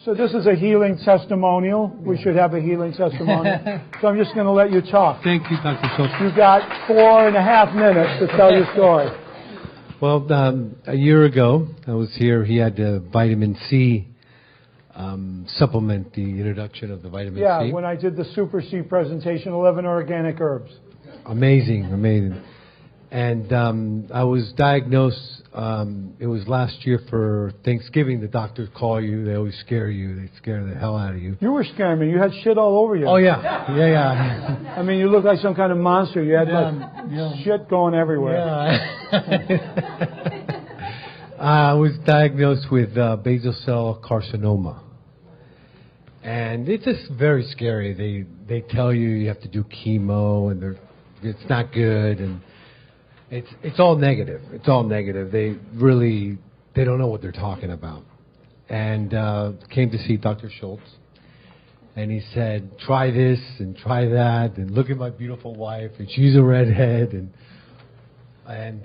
So this is a healing testimonial. We should have a healing testimonial. So I'm just going to let you talk. Thank you, Dr. Schulze. You've got 4.5 minutes to tell your story. Well, a year ago, I was here. He had the vitamin C supplement, the introduction of the vitamin C. Yeah, when I did the Super C presentation, 11 organic herbs. Amazing, amazing. And I was diagnosed, it was last year for Thanksgiving. The doctors call you. They always scare you. They scare the hell out of you. You were scaring me. You had shit all over you. Oh, yeah. Yeah. I mean, you look like some kind of monster. You had shit going everywhere. Yeah. I was diagnosed with basal cell carcinoma. And it's just very scary. They tell you you have to do chemo, and it's not good, and it's all negative. It's all negative. They don't know what they're talking about. And came to see Dr. Schulze, and he said, try this and try that, and look at my beautiful wife, and she's a redhead, and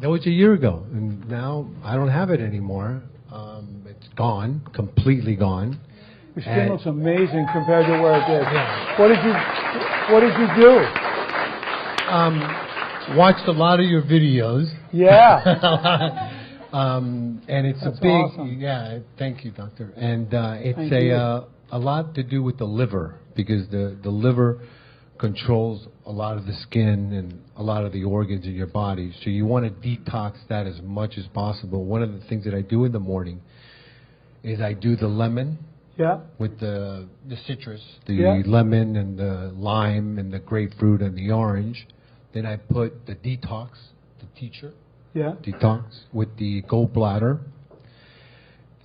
that was a year ago, and now I don't have it anymore. It's gone, completely gone. Your skin looks amazing compared to where it is. Yeah. What did you do? Watched a lot of your videos. Yeah. And it's That's a big, awesome. Yeah, thank you, doctor. And it's a lot to do with the liver, because the liver controls a lot of the skin and a lot of the organs in your body. So you want to detox that as much as possible. One of the things that I do in the morning is I do the lemon. Yeah. With the citrus, the lemon and the lime and the grapefruit and the orange. Then I put the detox, the teacher. Yeah. Detox with the gallbladder.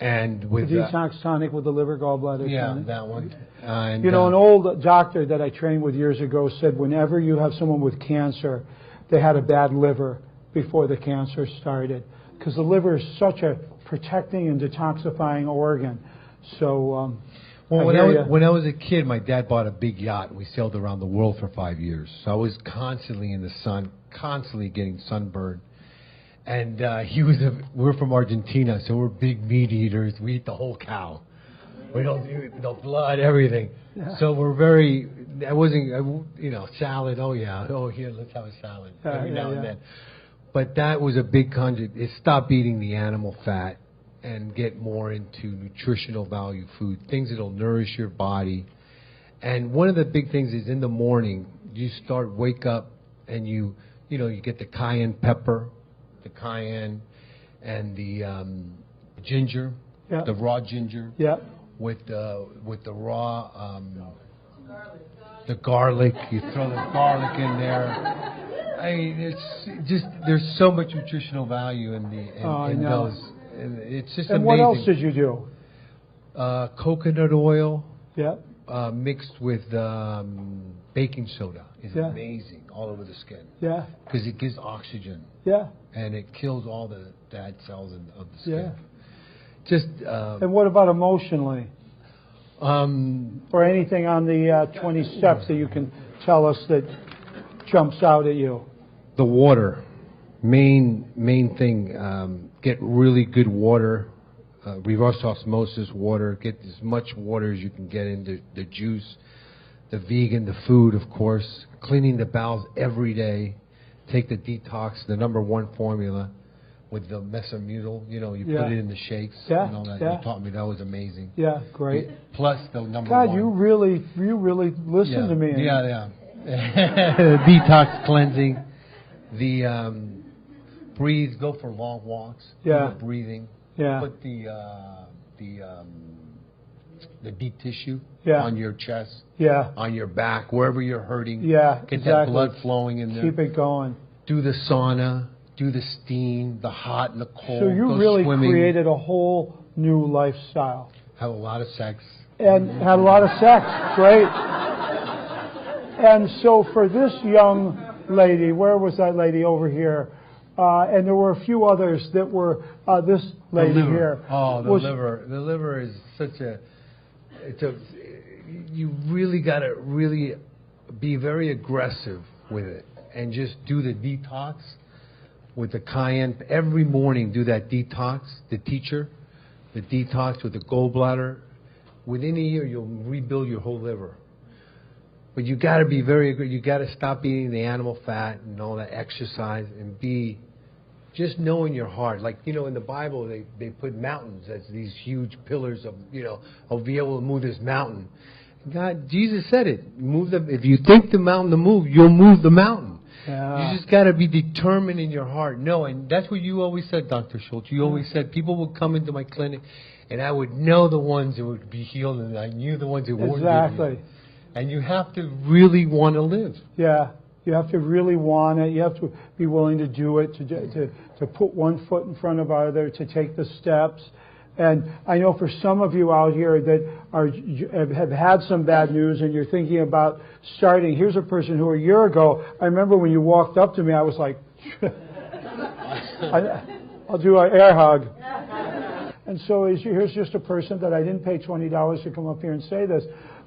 And with the detox tonic with the liver gallbladder tonic. That one. And, you know, an old doctor that I trained with years ago said whenever you have someone with cancer, they had a bad liver before the cancer started. Because the liver is such a protecting and detoxifying organ. So, when I was a kid, my dad bought a big yacht, and we sailed around the world for 5 years. So I was constantly in the sun, constantly getting sunburned. And we're from Argentina, so we're big meat eaters. We eat the whole cow. We don't do the blood, everything. Yeah. So we're very. Salad. Oh here, let's have a salad every now and then. But that was a big concept. Is stop eating the animal fat and get more into nutritional value food, things that'll nourish your body. And one of the big things is in the morning, you wake up and you get the cayenne pepper, the cayenne, and the ginger, the raw ginger, with the raw the garlic. You throw the garlic in there. I mean, it's just there's so much nutritional value in those. It's just amazing. And what else did you do? Coconut oil. Yeah. Mixed with baking soda is amazing all over the skin. Yeah. Because it gives oxygen. Yeah. And it kills all the bad cells of the skin. Yeah. Just. And what about emotionally? Or anything on the 20 steps that you can tell us that jumps out at you? The water. Main thing. Get really good water. Reverse osmosis water. Get as much water as you can get into the juice, the vegan, the food, of course. Cleaning the bowels every day. Take the detox, the #1 formula with the mesomutal. You put it in the shakes and all that. You taught me that was amazing. Yeah, great. Plus the #1. God, you really listen to me. Yeah. Detox cleansing. The breathe. Go for long walks. Yeah. Breathing. Yeah. Put the deep tissue on your chest. Yeah. On your back, wherever you're hurting. Yeah. Get that blood flowing in there. Keep it going. Do the sauna. Do the steam, the hot and the cold. So you really created a whole new lifestyle. Have a lot of sex. And had a lot of sex. Great. And so for this young lady, where was that lady over here? And there were a few others that were this lady here. Oh, the liver. The liver is such a. You really got to really be very aggressive with it and just do the detox with the cayenne every morning. Do that detox. The teacher, the detox with the gallbladder, within a year you'll rebuild your whole liver. But you got to be very good. You got to stop eating the animal fat and all that exercise and be just know in your heart. Like, you know, in the Bible, they put mountains as these huge pillars of, you know, I'll be able to move this mountain. God, Jesus said it. If you think the mountain to move, you'll move the mountain. Yeah. You just got to be determined in your heart. No, and that's what you always said, Dr. Schulze. You always said people would come into my clinic, and I would know the ones that would be healed, and I knew the ones that wouldn't be healed. And you have to really want to live. Yeah. You have to really want it. You have to be willing to do it, to put one foot in front of other, to take the steps. And I know for some of you out here that have had some bad news and you're thinking about starting. Here's a person who a year ago, I remember when you walked up to me, I was like, I'll do an air hug. And so here's just a person that I didn't pay $20 to come up here and say this.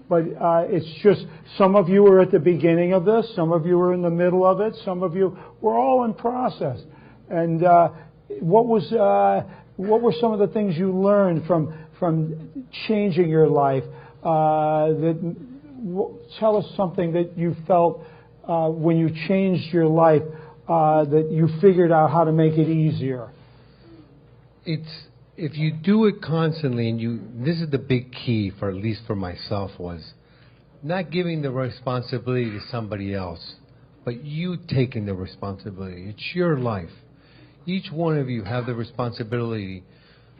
But it's just, some of you were at the beginning of this, some of you were in the middle of it, some of you were all in process. And what were some of the things you learned from changing your life? Tell us something that you felt when you changed your life that you figured out how to make it easier. If you do it constantly, and this is the big key, for at least for myself, was not giving the responsibility to somebody else, but you taking the responsibility. It's your life. Each one of you have the responsibility.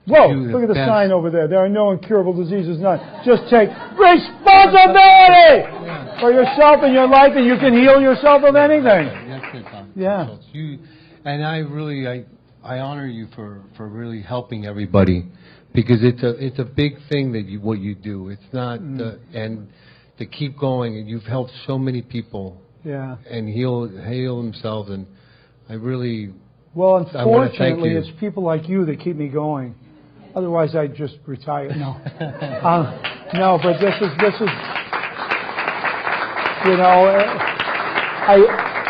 Whoa, look at the sign over there. There are no incurable diseases, none. Just take responsibility for yourself and your life, and you can heal yourself of anything. Yeah. And I honor you for really helping everybody, because it's a big thing that what you do. It's not and to keep going, and you've helped so many people. Yeah. And heal themselves, and I really. Well, unfortunately, it's people like you that keep me going. Otherwise, I'd just retire. No, no. But this is you know.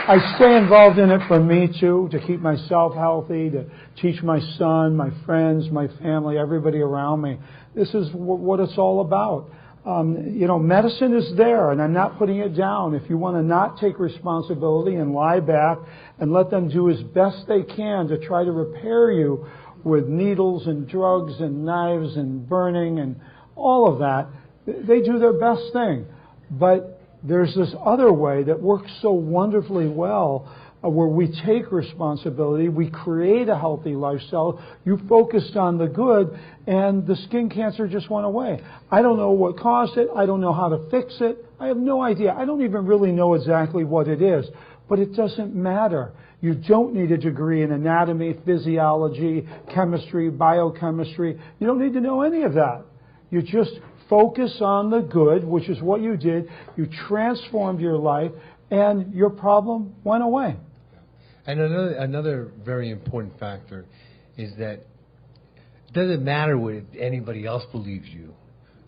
I stay involved in it for me, too, to keep myself healthy, to teach my son, my friends, my family, everybody around me. This is what it's all about. You know, medicine is there, and I'm not putting it down. If you want to not take responsibility and lie back and let them do as best they can to try to repair you with needles and drugs and knives and burning and all of that, they do their best thing. But there's this other way that works so wonderfully well, where we take responsibility, we create a healthy lifestyle. You focused on the good, and the skin cancer just went away. I don't know what caused it. I don't know how to fix it. I have no idea. I don't even really know exactly what it is. But it doesn't matter. You don't need a degree in anatomy, physiology, chemistry, biochemistry. You don't need to know any of that. You just focus on the good, which is what you did. You transformed your life, and your problem went away. And another very important factor is that it doesn't matter what anybody else believes you.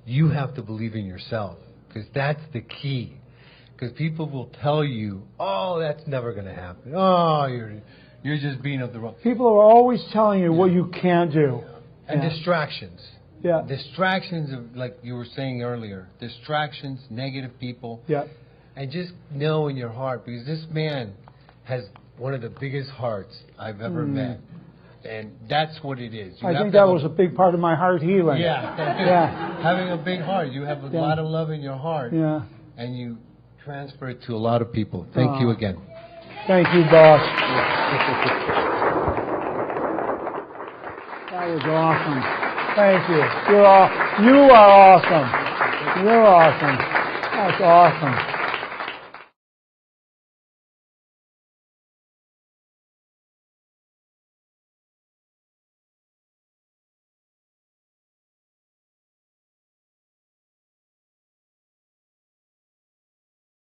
You have to believe in yourself, because that's the key. Because people will tell you, oh, that's never going to happen. Oh, you're just being of the wrong. People are always telling you what you can't do. And distractions. Yeah. Distractions, of, like you were saying earlier, distractions, negative people. Yeah. And just know in your heart, because this man has one of the biggest hearts I've ever met. And that's what it is. I think that was a big part of my heart healing. Yeah. Yeah. Having a big heart. You have a lot of love in your heart. Yeah. And you transfer it to a lot of people. Thank you again. Thank you, boss. That was awesome. Thank you. You are awesome. You're awesome. That's awesome.